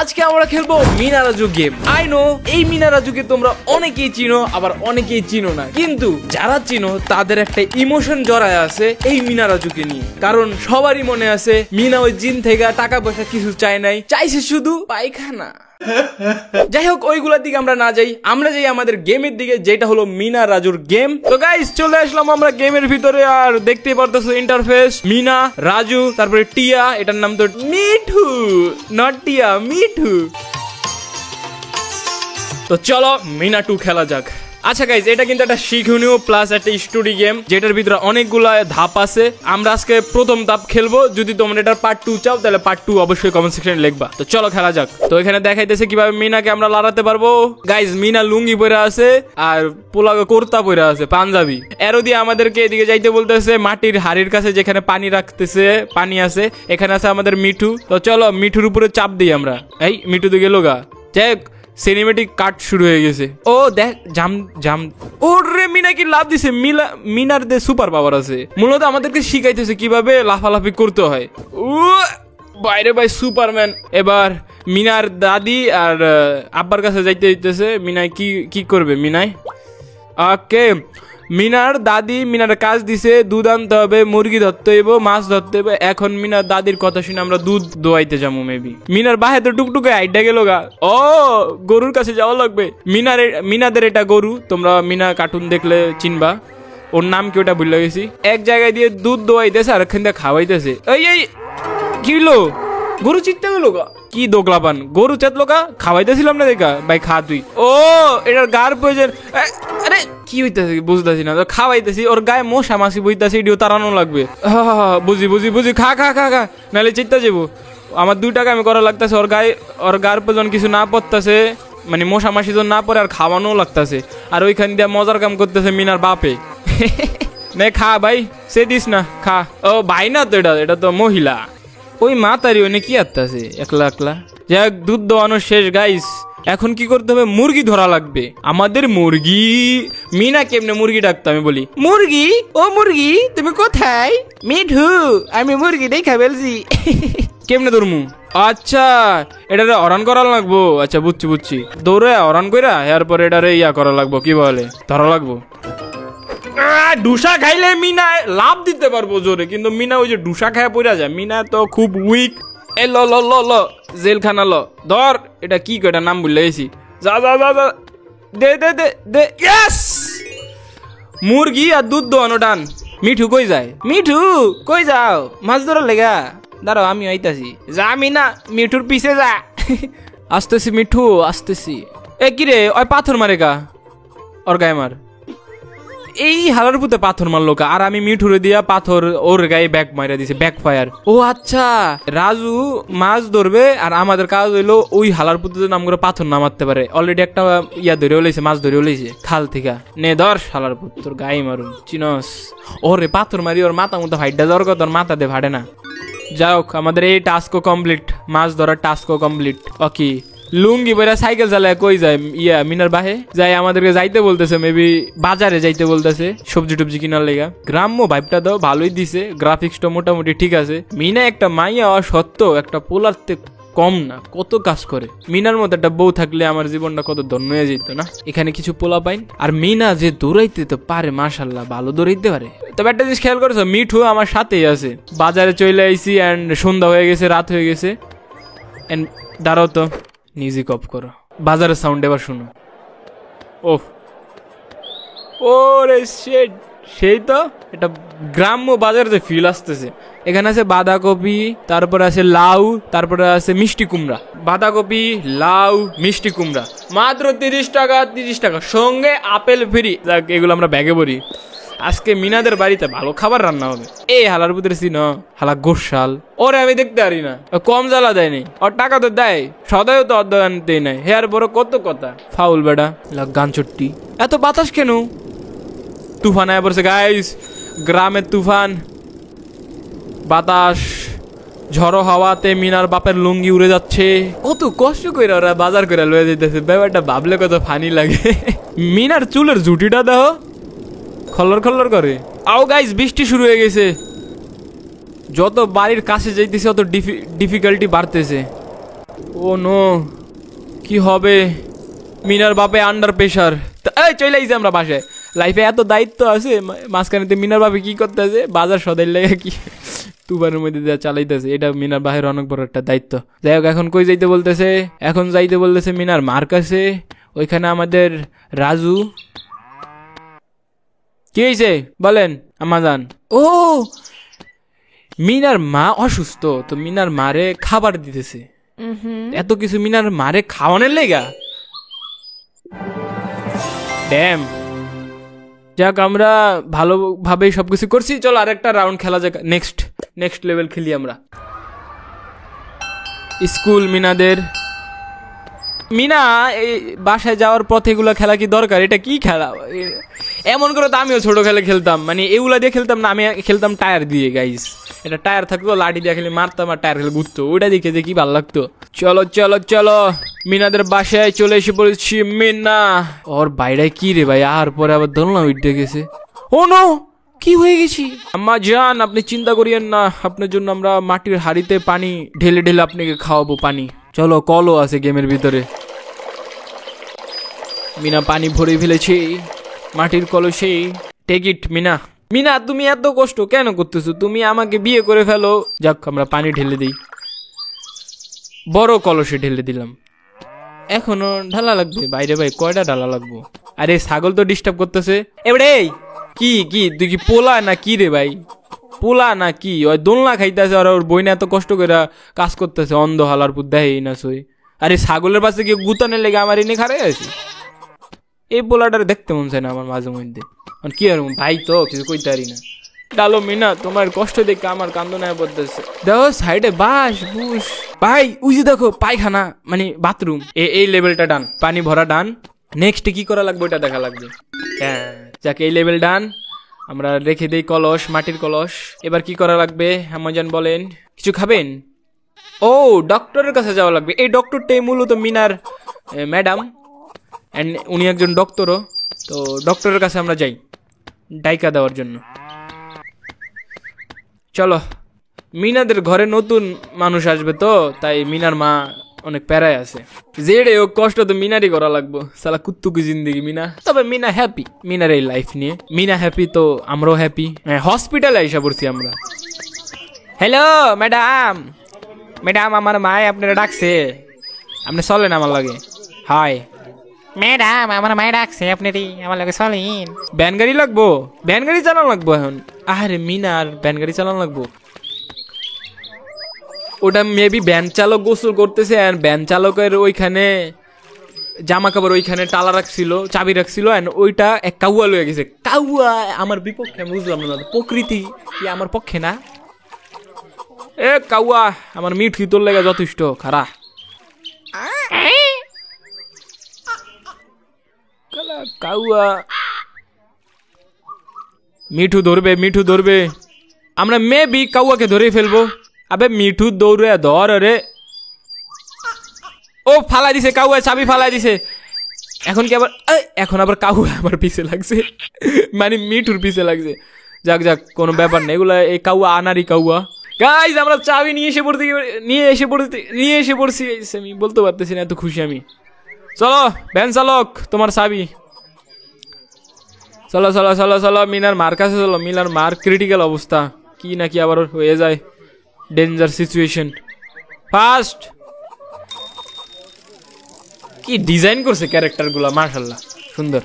আজকে আমরা খেলবো Meena Raju game. I know এই মিনা রাজুকে তোমরা অনেকেই চিনো, আবার অনেকেই চিনো না, কিন্তু যারা চিনো তাদের একটা ইমোশন জড়ায় আছে এই মিনা রাজুকে নিয়ে। কারণ সবারই মনে আছে মিনা ওই জিন থেকে টাকা পয়সা কিছু চায় নাই, চাইছে শুধু পায়খানা। যাই হোক, ওইগুলোর দিকে আমরা না যাই, আমরা যাই আমাদের গেমের দিকে, যেটা হলো মিনা রাজুর গেম। তো গাইস চলে আসলাম আমরা গেমের ভিতরে, আর দেখতেই পারতেছো ইন্টারফেস মিনা রাজু, তারপরে টিয়া, এটার নাম তো মিঠু, নট টিয়া, মিঠু। তো চলো মিনা 2 খেলা যাক। আচ্ছা গাইজ, এটা কিন্তু একটা শিক্ষণীয় প্লাস একটা স্টোরি গেম, যেটার ভিতরে অনেকগুলো ধাপ আছে। আমরা আজকে প্রথম ধাপ খেলবো। যদি তোমরা এটার পার্ট 2 চাও তাহলে পার্ট 2 অবশ্যই কমেন্ট সেকশনে লিখবা। তো চলো খেলা যাক। তো এখানে দেখাইতেছে কিভাবে মিনাকে আমরা লড়াতে পারবো। গাইজ মিনা লুঙ্গি পরে আছে আর পোলাগো কুর্তা পরে আছে, পাঞ্জাবি। এরও দিয়ে আমাদেরকে এদিকে যাইতে বলতেছে মাটির হাড়ির কাছে, যেখানে পানি রাখতেছে, পানি আছে। এখানে আছে আমাদের মিঠু। তো চলো মিঠুর উপরে চাপ দিই আমরা। এই মিঠু তো গেল গা। যাই সিনেমেটিক কাট শুরু হয়ে গেছে। ও দেখ জাম জাম, ওরে মিনা কি লাভ দিছে। মিনার দে সুপার পাওয়ার আছে, মূলত আমাদেরকে শিখাইতেছে কিভাবে লাফালাফি করতে হয়। ও বাইরে ভাই সুপারম্যান। এবার মিনার দাদি আর আব্বার কাছে যাইতে হইতেছে। মিনায় কি করবে মিনায়? ওকে, মিনার দাদি মিনার কাজ দিছে, দুধ আনতে হবে, মুরগি ধরতে হইব, মাছ ধরতে হবে। এখন মিনার দাদির কথা শুনে আমরা দুধ দোয়াইতে যাবো মেবি। মিনার বাহে তো টুকটুকে আইডা গেল গা। ও গরুর কাছে যাওয়া লাগবে। মিনাদের এটা গরু, তোমরা মিনা কার্টুন দেখলে চিনবা। ওর নাম কি ওটা ভুলে গেছি। এক জায়গায় দিয়ে দুধ দোয়াইতেছে আর এখান থেকে খাওয়াইতেছে। এই কি হলো? গরু চিত্তে গেল গা। কি দোগলা পান, গরু চেতলো গা, খাওয়াইতেছিলাম না দেখা। ভাই খা তুই। ও এটার গার প্রয়োজন। আরে কি হইতেছে বুঝতেছি না, খাওয়াইতেছি। ওর গায়ে মশা মাছি বইতেছে, এটিও তাড়ানো লাগবে। বুঝি খা খা খা খা, নাহলে চিত্তা যাবো। আমার 2 টাকা আমি করা লাগতেছে। ওর গার প্রয়োজন কিছু না পড়তেছে, মানে মশা মাছি তো না পড়ে, আর খাওয়ানো লাগতেছে। আর ওইখান দিয়ে মজার কাম করতেছে মিনার বাপে। নে খা ভাই, সে দিস না, খা। ও ভাই না তো, এটা তো মহিলা। ওই মা তারি ওনে কি আত্মাছে একলা একলা। যাক দুধ দোয়ানো শেষ গাইস। এখন কি করতে হবে? মুরগি ধরা লাগবে আমাদের। মুরগি মিনা কেমনে মুরগি ডাকতো আমি বলি, মুরগি ও মুরগি তুমি কোথায়? মিঠু আমি মুরগি দেখা ফেলছি। কেমনে ধরমু? আচ্ছা এটারে অরান করা লাগবো। আচ্ছা বুঝছি। দৌড়ে অরান কইরা এরপর এটারে ইয়া করা লাগবো, কি বলে ধরা লাগবো। ডুসা খাইলে মিনা লাভ দিতে পারবো জোরে, কিন্তু মিনা ওই যে ডুসা খায় পড়া যায়। মিনা তো খুব উইক। এ ল জেলখানা ল ধর। এটা কি কয়টা নাম ভুলে গেছি। যা দে ইয়েস। মুরগি আর দুধ দোয়ানো ডান। মিঠু কই যায়? মিঠু কই যাও? মাছ ধরার লেগা? দাঁড়াও আমি আইতাছি। যা মিনা, মিঠুর পিছে যা। আসতেছি মিঠু আসতেছি। এ কিরে ওই পাথর মারে গা, ওর গায়ে মার। এই হালার পুতে পাথর মারলো কা, আর আমি মিঠুরে দিয়া পাথর ওর গায়ে ব্যাক মারা দিছে, ব্যাক ফায়ার। ও আচ্ছা, রাজু মাছ ধরবে আর আমাদের কাজ হইলো ওই হালার পুতে নাম করে পাথর না মারতে পারে। অলরেডি একটা ইয়া ধরেও লইছে, মাছ ধরেও লইছে খাল থেকে। নে ধর হালার পুত, তোর গায়ে মারুন চিনস। ওরে পাথর মারি ওর মাথা মতো ভাইডা ধর, তোর মাথা দে ভাড়ে না। যাই হোক আমাদের এই টাস্কও কমপ্লিট, মাছ ধরার টাস্কও কমপ্লিট। ওকে লুঙ্গি পরে সাইকেল চালায় কই যায়? মিনার বাহে যাই, আমাদেরকে যাইতে বলতেছে, মেবি বাজারে যাইতে বলতেছে সবজি টবজি কিনার লেগা। গ্রাম্য ভাইবটা তো ভালোই দিছে, গ্রাফিক্সটা মোটামুটি ঠিক আছে। মিনা একটা মাইয়া সত্ত্বেও একটা পোলারতে কম না, কত কাজ করে। মিনার মতো একটা বউ থাকলে আমার জীবনটা কত ধন্য হয়ে যেত না। এখানে কিছু পোলা পাইন। আর মিনা যে দৌড়াইতে তো পারে, মাশাল্লাহ ভালো দৌড়াইতে পারে। তবে একটা জিনিস খেয়াল করেছো, মিঠু আমার সাথেই আছে। বাজারে চলে আইসি এন্ড সন্ধ্যা হয়ে গেছে, রাত হয়ে গেছে। এন্ড দাঁড়াও তো, মিউজিক অফ করো, বাজারের সাউন্ড এবার শুনো। ওহ ওরে শিট, সেই তো এটা গ্রাম্য বাজার যে ফিল আসতেছে। এখানে আছে বাঁধাকপি, তারপরে আছে লাউ, তারপরে আছে মিষ্টি কুমড়া। বাঁধাকপি, লাউ, মিষ্টি কুমড়া মাত্র 30 টাকা, সঙ্গে আপেল ফ্রি। যাক এগুলো আমরা ব্যাগে ভরি। আজকে মিনাদের বাড়িতে ভালো খাবার রান্না হবে। এই হালার ভিতরে চিন হালা গোসাল, ওরে আমি দেখতে পারি না, কম জ্বালা দেয়নি। ওর টাকা তো দেয়, সদাইও তো অর্ধেই নাই। হেয়ার বড় কত কথা, ফাউল বেড়া গান চট্টি। এত বাতাস কেন? তুফান আয়া পড়ছে গাইস, গ্রামের তুফান, বাতাস, ঝড়ো হাওয়াতে মিনার বাপের লুঙ্গি উড়ে যাচ্ছে। কত কষ্ট করে ওরা বাজার করে লয়ে যেতেছে, ব্যাপারটা ভাবলে কত ফানি লাগে। মিনার চুলের জুটিটা দাও, খল্লর করে। আও গাইস বৃষ্টি শুরু হয়ে গেছে। যত বাড়ির কাছে যাইতেছে তত ডিফিকাল্টি বাড়তেছে। ও নো, কি হবে? মিনার বাপে আন্ডার প্রেশার। এই চলে আইছি আমরা বাসায়। লাইফে এত দায়িত্ব আছে, মাঝখানে মিনার বাপে কি করতে আছে? বাজার সদাই লেগে কি তুবারের মধ্যে যা চালাইতেছে, এটা মিনার বাহের অনেক বড় একটা দায়িত্ব। যাই হোক, এখন কই যাইতে বলতেছে? এখন যাইতে বলতেছে মিনার মার কাছে। ওইখানে আমাদের রাজু। কি হয়েছে বলেন আম্মাজান? ও, মিনার মা অসুস্থ, তো মিনার মারে খাবার দিতেছে। এত কিছু মিনার মারে খাওয়ানোর লেগা? ড্যাম। যাক, আমরা ভালোভাবে সবকিছু করছি। চলো আরেকটা রাউন্ড খেলা যাক। নেক্সট লেভেল খেলি আমরা। স্কুল মিনাদের। মিনা এই বাসায় যাওয়ার পথে এগুলো খেলা কি দরকার? এটা কি খেলা? এমন করে তো আমিও ছোট খেলে খেলতাম, মানে এগুলা দিয়ে খেলতাম না, আমি খেলতাম টায়ার দিয়ে। গাইস, এটা টায়ার থাকতো, লাঠি দিয়ে খেলে মারতাম আর টায়ার খেলে ঘুরতো, ওইটা দেখে যে কি ভালো লাগতো। চলো চলো চলো, মিনাদের বাসায় চলে এসে পড়েছি। মিনা ওর বাইরে কি রে ভাই, আর পরে আবার দোলনা উঠে গেছে। ও নো, কি হয়ে গেছি? আম্মা জান, আপনি চিন্তা করিয়েন না, আপনার জন্য আমরা মাটির হাড়িতে পানি ঢেলে ঢেলে আপনাকে খাওয়াবো পানি। চলো, কলও আছে গেমের ভিতরে। মিনা পানি ভরে ফেলেছি মাটির কলসে। Take it Mina. মিনা, তুমি এত কষ্ট কেন করতেছো? তুমি আমাকে বিয়ে করে ফেলো। যাক, আমরা পানি ঢেলে দিই। বড় কলসে ঢেলে দিলাম। এখনো ঢালা লাগবে? বাইরে ভাই, কয়টা ঢালা লাগবো? আরে ছাগল তো ডিস্টার্ব করতেছে। এবারে কি কি তুই কি পোলা না কি রে ভাই? পোলা না কি? ওই দোলনা খাইতেছে আর ওর বইনে এত কষ্ট করে কাজ করতেছে। অন্ধ হালার পুত দেয় না সই। আরে ছাগলের পাশে কি গুতানের লেগে আমার এনে খারে আছি? এই পোলাটারে দেখতে মন চায় না আমার মাঝে মধ্যে। কি আর ভাই, তো কিছু কইতে পারি না। ডালো মিনা, তোমার কষ্ট দেখে আমার কান্দনায় পড়তেছে। দেখো সাইডে বাস বুস ভাই, ওই যে দেখো পায়খানা, মানে বাথরুম। এই লেভেলটা ডান, পানি ভরা ডান। নেক্সট কি করা লাগবে ওটা দেখা লাগবে। হ্যাঁ, যাকে এই লেভেল ডান। আমরা রেখে দিই কলস, মাটির কলস। এবার কি করা লাগবে আমাজন বলেন? কিছু খাবেন? ও, ডক্টরের কাছে যাওয়া লাগবে। এই ডক্টরটাই মূলত মিনার ম্যাডাম, অ্যান্ড উনি একজন ডক্টরও। তো ডক্টরের কাছে আমরা যাই ডাইকা দেওয়ার জন্য। চলো, মিনাদের ঘরে নতুন মানুষ আসবে, তো তাই মিনার মা অনেক প্যারায় আছে। যেড়ে ও কষ্ট তো মিনারই করা লাগবো। সালা কুত্তুকি জিন্দিগি মিনা। তবে মিনা হ্যাপি, মিনার এই লাইফ নিয়ে। মিনা হ্যাপি তো আমরাও হ্যাপি। হ্যাঁ, হসপিটালে আইসা পড়ছি আমরা। হ্যালো ম্যাডাম, ম্যাডাম আমার মায় আপনারা ডাকছে, আপনি চলেন আমার লাগে। হাই ম্যাডাম, আমার মায়ের ডাকছে, আপনারই আমার লগে চলেন। ভ্যান গাড়ি লাগবো? ভ্যান গাড়ি চালানো লাগবো এখন? আরে মিনার ভ্যান গাড়ি চালানো লাগবো? ওটা মেবি ভ্যান চালক গোসল করতেছে, আর ভ্যান চালকের ওইখানে জামা কাপড় ওইখানে টালা রাখছিল, চাবি রাখছিল, এন্ড ওইটা এক কাউয়া লয়ে গেছে। কাউয়া আমার বিপক্ষে, আমি বুঝলাম না, প্রকৃতি কি আমার পক্ষে না? এ কাউয়া, আমার মিঠি তোর লেগে যথেষ্ট খারাপ। কাউয়া মিঠু ধরবে, মিঠু ধরবে। আমরা মেবি কাউয়াকে ধরে ফেলবো। আবে মিঠু দৌড়ে ধর রে। ও ফালাই দিছে, কাউয়া চাবি ফালাই দিছে। এখন কি আবার? এখন আবার কাউয়া আমার পিছে লাগছে, মানে মিঠুর পিছে লাগছে। যাক যাক, কোনো ব্যাপার না, এগুলা এই কাউয়া আনারি কাউয়া। গাইজ, আমরা চাবি নিয়ে এসে পড়ছি। আমি বলতে পারতেছি না, এত খুশি আমি। চলো ভ্যান চালক, তোমার চাবি। চলো চলো চলো চলো, মিনার মার কাছে চলো। মিনার মার ক্রিটিক্যাল অবস্থা, কি নাকি আবার হয়ে যায়, ডেঞ্জার সিচুয়েশন। ফার্স্ট কি ডিজাইন করছে ক্যারেক্টার গুলা, মাশাআল্লাহ সুন্দর।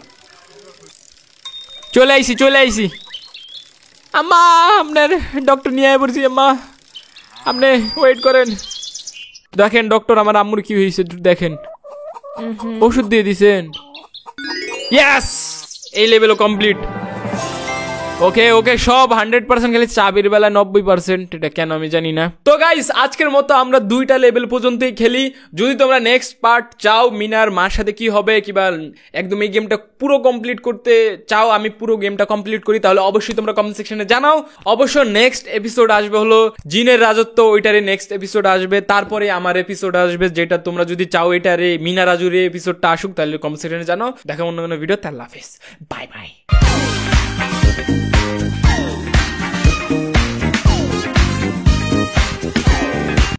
চলে আইসি। আম্মা, আপনার ডক্টর নিয়ে আয় পড়ছি। আম্মা, আপনি ওয়েট করেন। দেখেন ডক্টর, আমার আম্মুর কি হয়েছে দেখেন। ওষুধ দিয়ে দিছেন? ইয়েস, এই লেভেলও কমপ্লিট। ওকে ওকে, সব 100%, খালি চাবির বেলা 90%। এটা কেন আমি জানি না। তো গাইস, আজকের মতো আমরা 2টা লেভেল পর্যন্তই খেলি। যদি তোমরা নেক্সট পার্ট চাও, মিনার মার সাথে কি হবে, কিংবা একদম এই গেমটা পুরো কমপ্লিট করতে চাও, আমি পুরো গেমটা কমপ্লিট করি, তাহলে অবশ্যই তোমরা কমেন্ট সেকশনে জানাও। অবশ্য নেক্সট এপিসোড আসবে হলো জিনের রাজত্ব, ওইটারে নেক্সট এপিসোড আসবে। তারপরে আমার এপিসোড আসবে, যেটা তোমরা যদি চাও এটারে মিনা রাজুর এপিসোডটা আসুক, তাহলে কমেন্ট সেকশনে জানাও। দেখা অন্য কোনো ভিডিও। আল্লাহ হাফেজ, বাই বাই।